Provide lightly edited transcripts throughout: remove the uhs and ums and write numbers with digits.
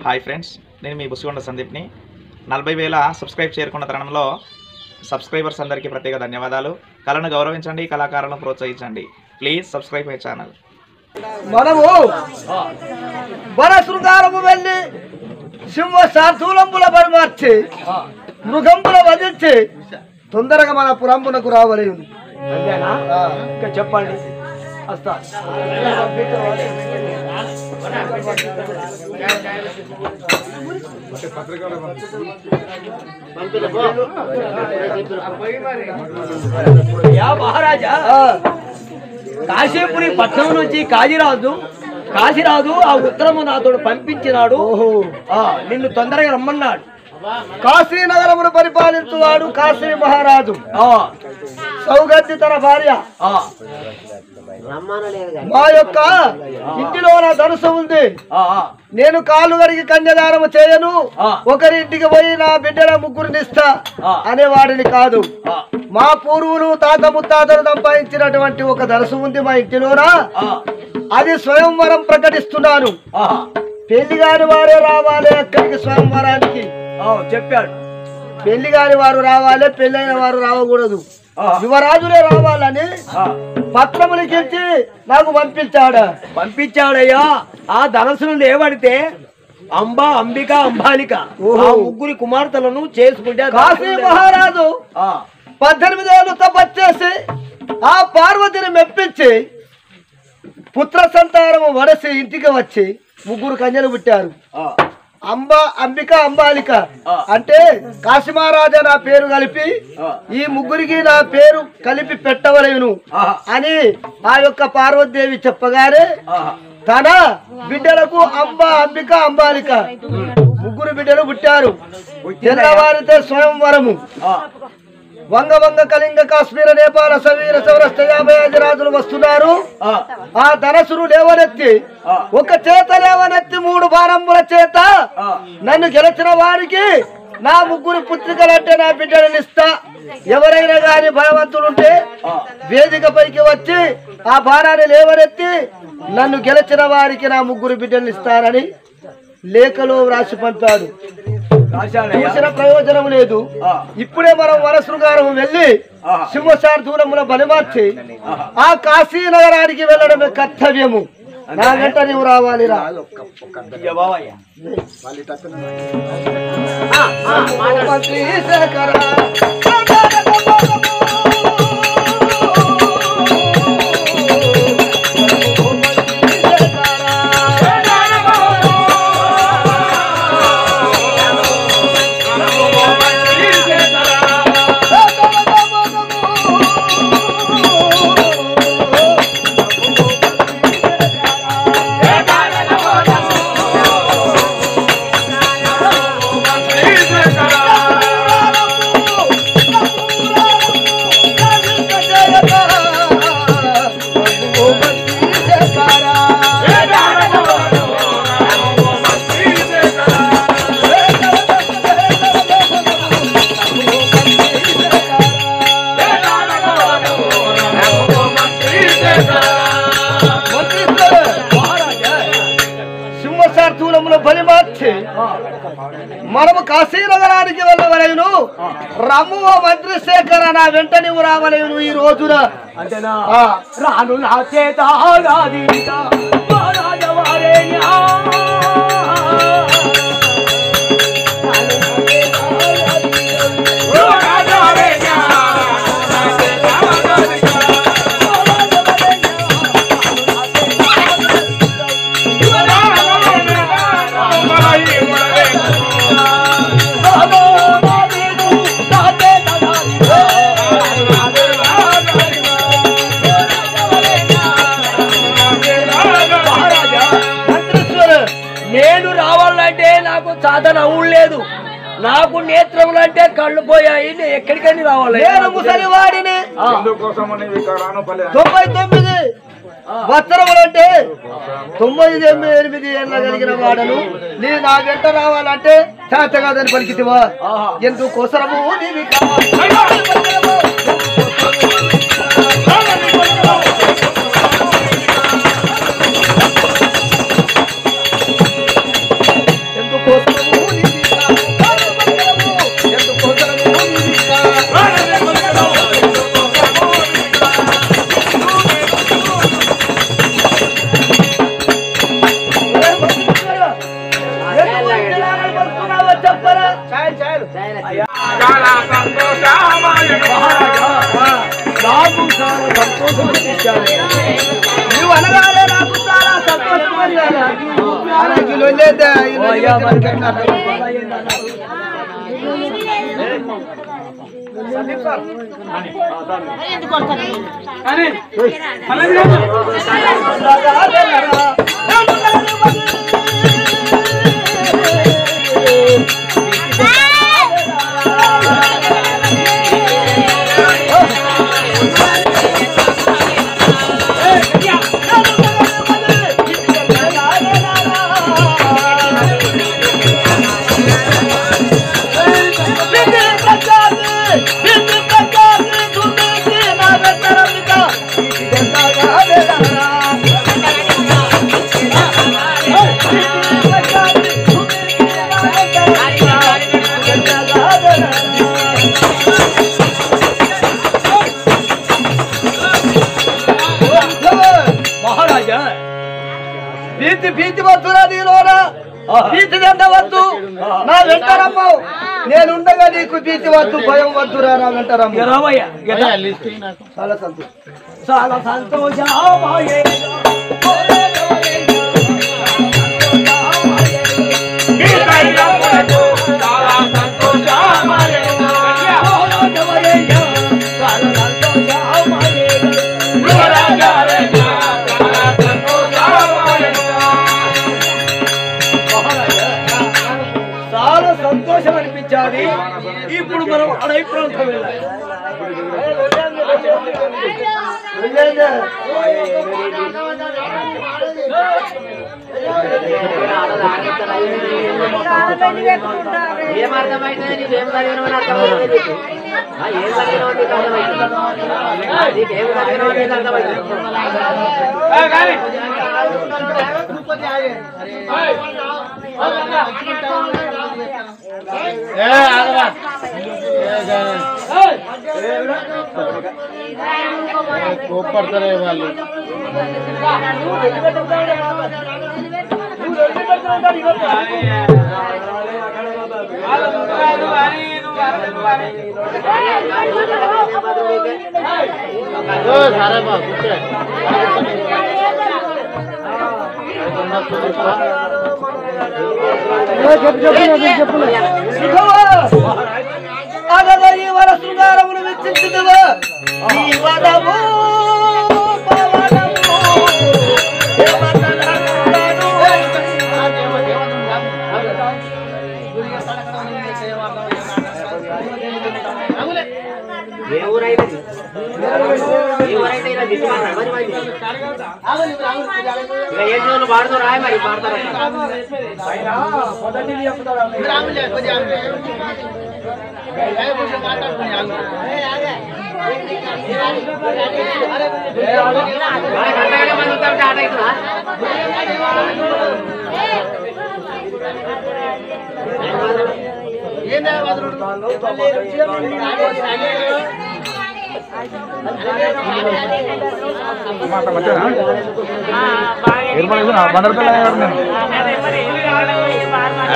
Hi friends, నేను మీ బుసిగొండ సందీప్ని. 40,000 subscribe చేరుకున్న తరుణంలో సబ్స్క్రైబర్స్ అందరికీ ప్రత్యేక ధన్యవాదాలు. కళను గౌరవించండి, కళాకారులను ప్రోత్సహించండి. Please subscribe my channel. మనము వన శృంగారము వెళ్ళి సింహ శార్దూలంబుల పరిమార్చి మృగంబుల వధించి తొందరగా మన పురంబునకు రావలేదు. ఇంకా చెప్పండి. మహారాజా, కాశీపురి పట్టణం నుంచి కాశీరాజు ఆ ఉత్తరము నాతో పంపించినాడు. నిన్ను తొందరగా రమ్మన్నాడు. కాశీ నగరమును పరిపాలించువాడు కాశీ మహారాజు. సౌగంధి తన భార్య. మా యొక్క ఇంటిలో నా ధనుసు ఉంది. నేను కాళ్ళు గడికి కన్యాదానము చేయను, ఒకరి ఇంటికి పోయి నా బిడ్డల ముగ్గురినిస్తా అనేవాడిని కాదు. మా పూర్వులు తాత ముత్తాతలు సంపాదించినటువంటి ఒక ధనుసు ఉంది మా ఇంటిలోన. అది స్వయంవరం ప్రకటిస్తున్నాను. పెళ్లి కాని వారే రావాలి అక్కడికి స్వయంవరానికి చెప్పాడు. పెళ్లి కాని వారు రావాలి, పెళ్ళైన వారు రావకూడదు. యువరాజులే రావాలని పత్రములకించి నాకు పంపించాడయ్యా. ఆ ధనసును లేవడితే అంబిక అంబాలిక ముగ్గురి కుమార్తెలను చేసుకుంటే కాశీ మహారాజు 18 ఏళ్ళు తపస్సు ఆ పార్వతిని మెప్పించి పుత్ర సంతానము వడసి ఇంటికి వచ్చి ముగ్గురు కన్యలు పుట్టారు. అంబిక అంబాలిక అంటే కాశీమహారాజా నా పేరు కలిపి ఈ ముగ్గురికి నా పేరు కలిపి పెట్టవలేను అని ఆ యొక్క పార్వతీదేవి చెప్పగానే తన బిడ్డలకు అంబిక అంబాలిక ముగ్గురు బిడ్డలు పుట్టారు. తెల్లవారితే స్వయంవరము. వంగ కళింగ కాశ్మీర నేపాల సమీర సౌరస్త 50 రాజులు వస్తున్నారు. ఆ ధనసును లేవనెత్తి ఒక చేత లేవనెత్తి 3 బాణముల చేత నన్ను గెలిచిన వారికి నా ముగ్గురు పుత్రికలంటే నా బిడ్డలను ఇస్తా. ఎవరైనా గాని భయవంతులుంటే వేదిక పైకి వచ్చి ఆ బాణాన్ని లేవనెత్తి నన్ను గెలిచిన వారికి నా ముగ్గురు బిడ్డలను ఇస్తారని లేఖలో రాసి పంపాడు. చూసిన ప్రయోజనం లేదు. ఇప్పుడే మనం వన శృంగారం వెళ్ళి సింహశార్దూలముల బలిమార్చి ఆ కాశీ నగరానికి వెళ్ళడమే కర్తవ్యము. నా వెంట నీవు రావాలి. బలిమార్చి మనము కాశీ నగరానికి వెళ్ళవలేను. రమ్ము మంత్రిశేఖర నా వెంట నువ్వు రావలేను ఈ రోజున. అంతేనా? రాను నా చేత నేను రావాలంటే నాకు సాధన లేదు. నాకు నేత్రములు అంటే కళ్ళు పోయాయి. నేను ఎక్కడికని రావాలి? నేను ముసలివాడిని. 99 వస్త్రములు అంటే 98 ఏళ్ళ కలిగిన వాడను. నీ నా వెంట రావాలంటే చేత కాదని పలికితివా? ఎందుకోసరము నీవి పంపించాలి. నువ్వు అనగానే నాకు చాలా సంతోషం. భీతి వద్దురా నీలోనా, భీతి వద్దు, నా వెంటరమ్మావు. నేనుండగా నీకు భీతి వద్దు, భయం వద్దురా నా వెంటరమ్మ. చాలా సంతోషం, చాలా సంతోషం. చాలా సంతోషం అనిపించాలి. ఇప్పుడు మనం అడవి ప్రాంతం వెళ్ళాలి. కోపడతారే వాళ్ళు. సరే బా కూర్చో. వర శృంగారమును వెచ్చించుదువా ఈ వదము పాడుతూ రాయ మరి పాడతారు.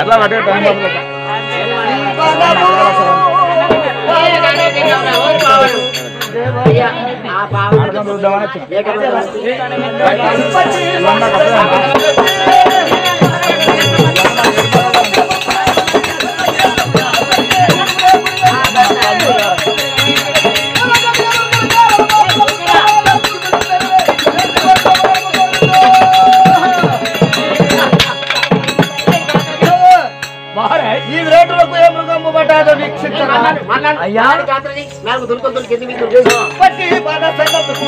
ఎట్లా పట్టే టైం ఈ రేటులకు ఏ మృగము పట్టాదో వీక్షించరా. అయ్యా పట్టి బాణ సన్నకు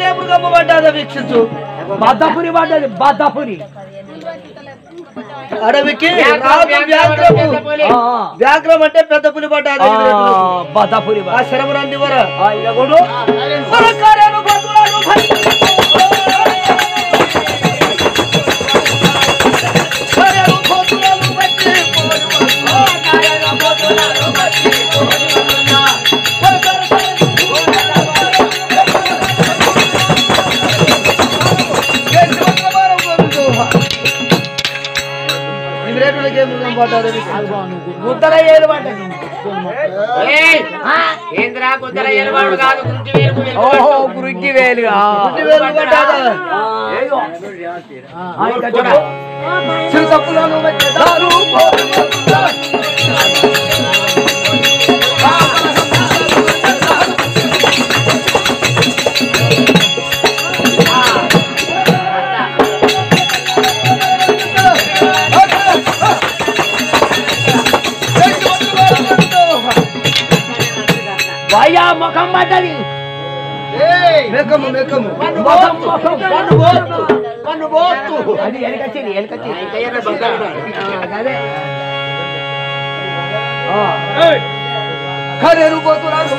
ఏ మృగము పట్టాదో వీక్షించు. బాదాపురి పడ్డది, బాదాపురి అడవికి రాజు వ్యాఘ్రము. వ్యాఘ్రం అంటే పెద్ద పులి పడ్డాది. బాదాపురి ఆ శరమునంది వర ఏం పడ్డది ముద్దల ఏలు పడ్డది. ఏంద్రా కొత్తల ఏలువాడు కాదు గుంటి వేలు. ఓహో గురించి వేలుగా చిరుతప్పులను వచ్చేదారు వయ్యా ముఖం పడ్డది. మేకము మేకము అది ఎనకొచ్చింది ఎనకొచ్చింది. ఖరేరు పోతున్నాడు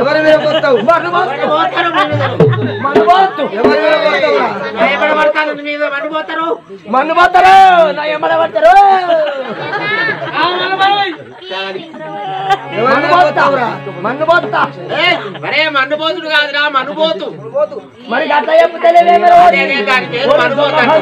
ఎవరి మీద పోతావు భయపడబడతాను మీద మండిపోతారు. మన్ను పోతారు నా ఎమ్మడ పడతారు. మన్ను పోతా మరే మన్నుపోతుడు కాదురా మన్నుపోతు. మరి అట్లా చెప్తేనే దాని పేరు మన్నుపోతాడు.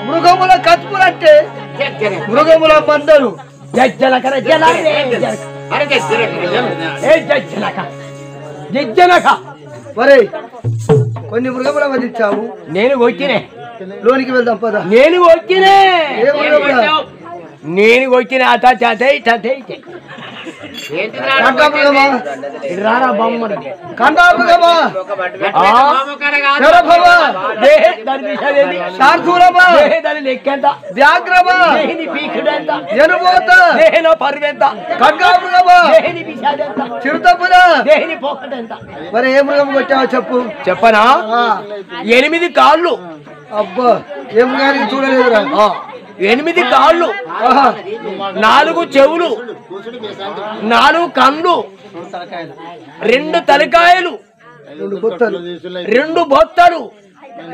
మృగముల కత్తులంటే మృగముల మందరు జజ్జలక మరే కొన్ని మృగముల వధించావు. నేను వచ్చినే లోనికి వెళ్దాం పద. నేను వచ్చినే ఏ మృగముల నేను వచ్చిన అత చతే చతే కంఠామృగమా రారా బొమ్మడి కంఠామృగమా శరభమా శార్దూలమా దాని లెక్కెంత వ్యాఘ్రమా దేహిని పీకుడెంత ఎనుబోత దేహిలో పరువెంత ఖడ్గామృగమా దేహిని పిశాదెంత చిరుతపులా దేహిని పోకటెంత. మరి ఏ మృగం కొట్టావో చెప్పు. చెప్పనా 8 కాళ్ళు. అబ్బా ఏ మృగానికి చూడలేదురా. 8 కాళ్ళు 4 చెవులు 4 కళ్ళు 2 తలకాయలు 2 బొత్తలు 2 బొత్తలు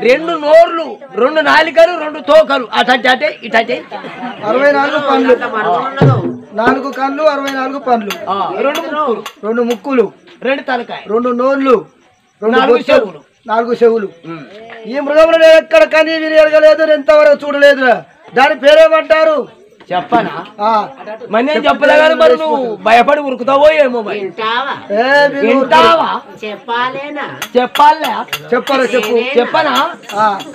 2 నోర్లు 2 నాలికలు 2 తోకలు అటే ఇటే 64 పండ్లు 4 కళ్ళు 64 పండ్లు 2 ముక్కులు 2 తలకాయ 2 నోర్లు 4 చెవులు 4 చెవులు. ఈ మృగములు నేను ఎక్కడ కానీ విని ఎరగలేదు, ఎంతవరకు చూడలేదురా. దాని పేరేమంటారు చెప్పనా? మరి నేను చెప్పలే కానీ మరి నువ్వు భయపడి ఉరుకుతావో ఏమో. వింటావా? చెప్పాలేనా? చెప్పాలే చెప్పరా చెప్పు. చెప్పనా?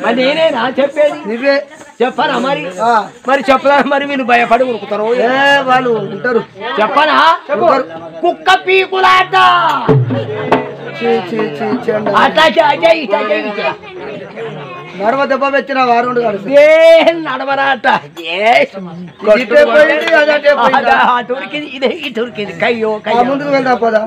మరి నేనేనా చెప్పేది? నువ్వే చెప్పనా? మరి చెప్పలే మరి మీరు భయపడి ఉరుకుతారో వాళ్ళు ఉంటారు. చెప్పనా? కుక్క పీకులాట నడవ దెబ్బ పెట్టిన వారు నడవరాట టూర్కింది ఇదే ఈ టూర్కింది కయ్యో ముందుకు వెళ్దాం పదా.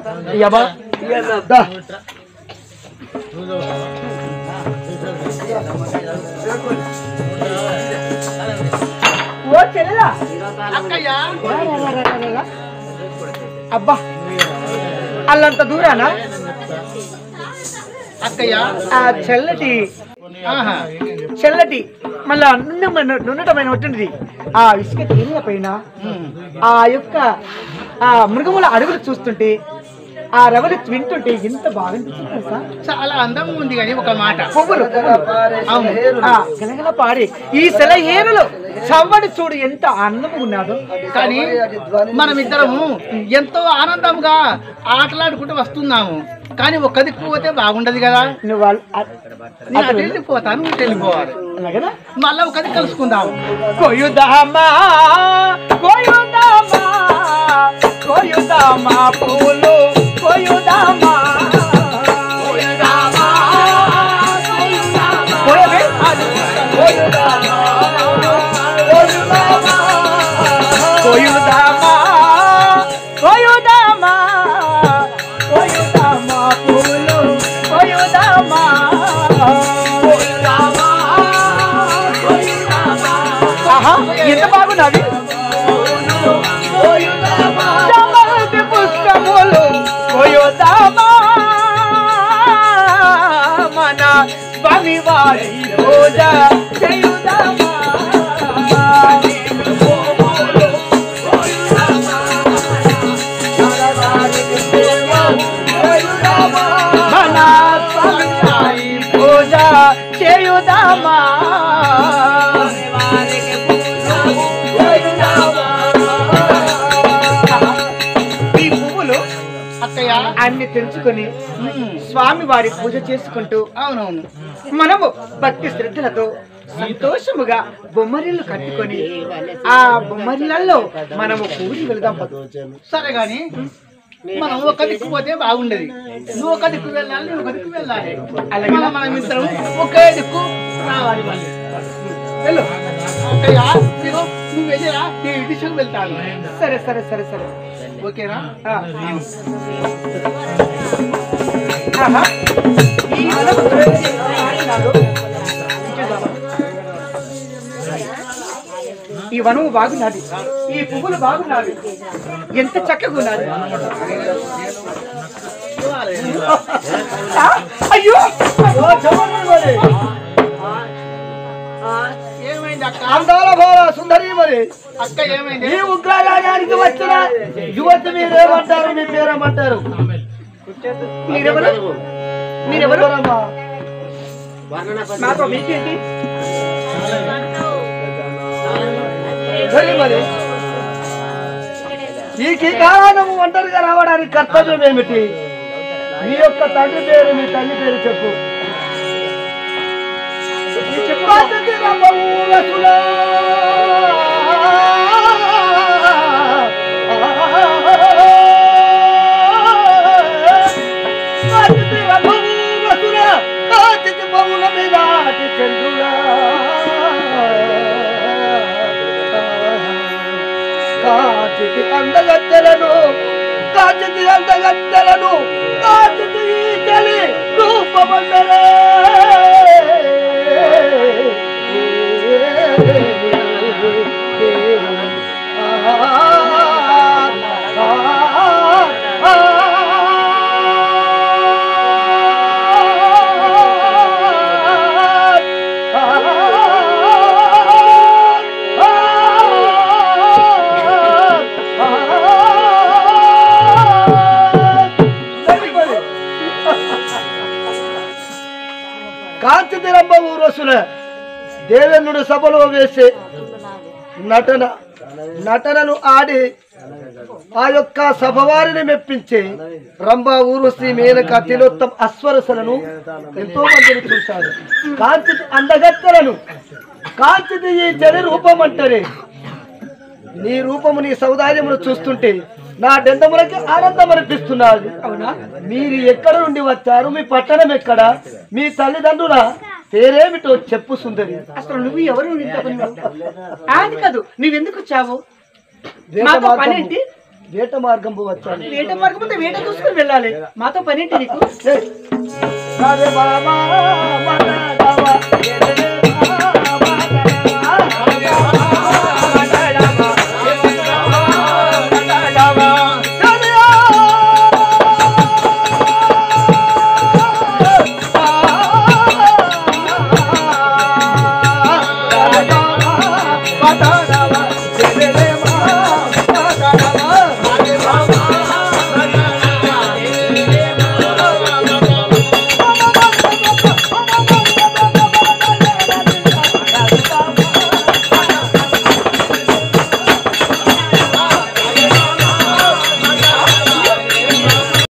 అబ్బా అల్లంత దూరానా అక్కయ్య? చెల్లటి మళ్ళా నున్నటమైన ఉంటుంది. ఆ ఇసుక తీరిన పైన ఆ యొక్క ఆ మృగముల అడుగులు చూస్తుంటే ఆ రవలి వింటుంటే ఎంత బాగుంటుంది. చాలా అందంగా ఉంది కానీ ఒక మాట పువ్వులు గలగల పాడి ఈ సెలయేరులో చవ్వడి చూడు ఎంత ఆనందంగా ఉన్నాదో. కానీ మనమిద్దరము ఎంతో ఆనందంగా ఆటలాడుకుంటూ వస్తున్నాము. కానీ ఒక్క దిక్కు పోతే బాగుండదు కదా. నువ్వు నేను అటు వెళ్ళిపోతాను, ఇటు వెళ్ళిపోవాలి. అలాగేనా? మళ్ళా ఒక దిక్కు కలుసుకుందాం. కొయ్యుదామా కొయ్యుదామా కొయ్యుదామా పూలు కొయ్యుదామా కొయ్యుదామా కొయ్యవే కొయ్యుదామా కొయ్యుదామా కొయ్యుదామా కొయ్యుదామా కొయ్యుదామా పూలు కొయ్యుదామా కొయ్యుదామా కొయ్యుదామా. ఆహా, ఎంత బాగున్నది. చామంతి పుష్పములు కొయ్యుదామా మన స్వామివారి పూజ చేయుదామా. మన స్వామివారి పూజ చేయుదామా. ఈ పువ్వులు అక్కయ్య, అన్ని తెంచుకొని స్వామి వారి పూజ చేసుకుంటూ అవునవును, మనము భక్తి శ్రద్ధలతో సంతోషముగా బొమ్మరిల్లు కట్టుకొని ఆ బొమ్మరిళ్ళల్లో మనము కూడి వెళదాం. సరే గాని మనం ఒక దిక్కు పోతే బాగుండేది. నువ్వు ఒక దిక్కు వెళ్ళాలి, నువ్వు ఒక దిక్కు వెళ్ళాలి. అలాగే మనం ఇద్దరం ఒకే దిక్కు రావాలి. మళ్ళీ వెళ్ళు అక్కయ్య, నువ్వు వెళ్ళిరా, నేను ఈ దిశకు వెళ్తాను. సరే సరే సరే సరే ఓకేనా? ఆహా. ఈ వనము ఈ వనము బాగున్నది, ఈ పువ్వులు బాగున్నవి, ఎంత చక్కగా ఉన్నది. అయ్యో ఏమైంది అక్క? అందాల బాల సుందరి మరి అక్క ఏమైంది? ఈ ఉగ్రరాజానికి వచ్చిన యువతి మీరేమంటారు? మీ పేరేమంటారు? మీరెవరు? మీరెవరు? ఎవరమ్మా? నాతో మీకేంటి? సరే మరి ఈ కారణము ఒంటరిగా రావడానికి కర్తవ్యం ఏమిటి? మీ యొక్క తండ్రి పేరు, మీ తల్లి పేరు చెప్పు. కాచితి అందగత్తెలను, కాచితి అందగత్తెలను, కాచితి చలి రూపమందరే. కాంతిరంబ ఊరసుల దేవేంద్రుడు సభలో వేసే నటనను ఆడి ఆ యొక్క సభవారిని మెప్పించి రంభ ఊర్వశి మేనక తిలోత్తమ అశ్వరసలను ఎంతో మందిని చూశాడు. కాంతి అందగత్తెలను, కాంతి ఈ చెరి రూపం అంటారే. నీ రూపము, నీ సౌదార్యమును చూస్తుంటే నా డెందములకి ఆనందం అనిపిస్తున్నది. అవునా? మీరు ఎక్కడ నుండి వచ్చారు? మీ పట్టణం ఎక్కడ? మీ తల్లిదండ్రుల పేరేమిటో చెప్పు సుందరి. అసలు నువ్వు ఎవరు? అది కాదు, నువ్వెందుకు వచ్చావు? మాతో పనేంటి? వేట మార్గం వచ్చాను. వేట మార్గం అంటే వేట చూసుకుని వెళ్ళాలి. మాతో పనేంటి నీకు? ఏయ్!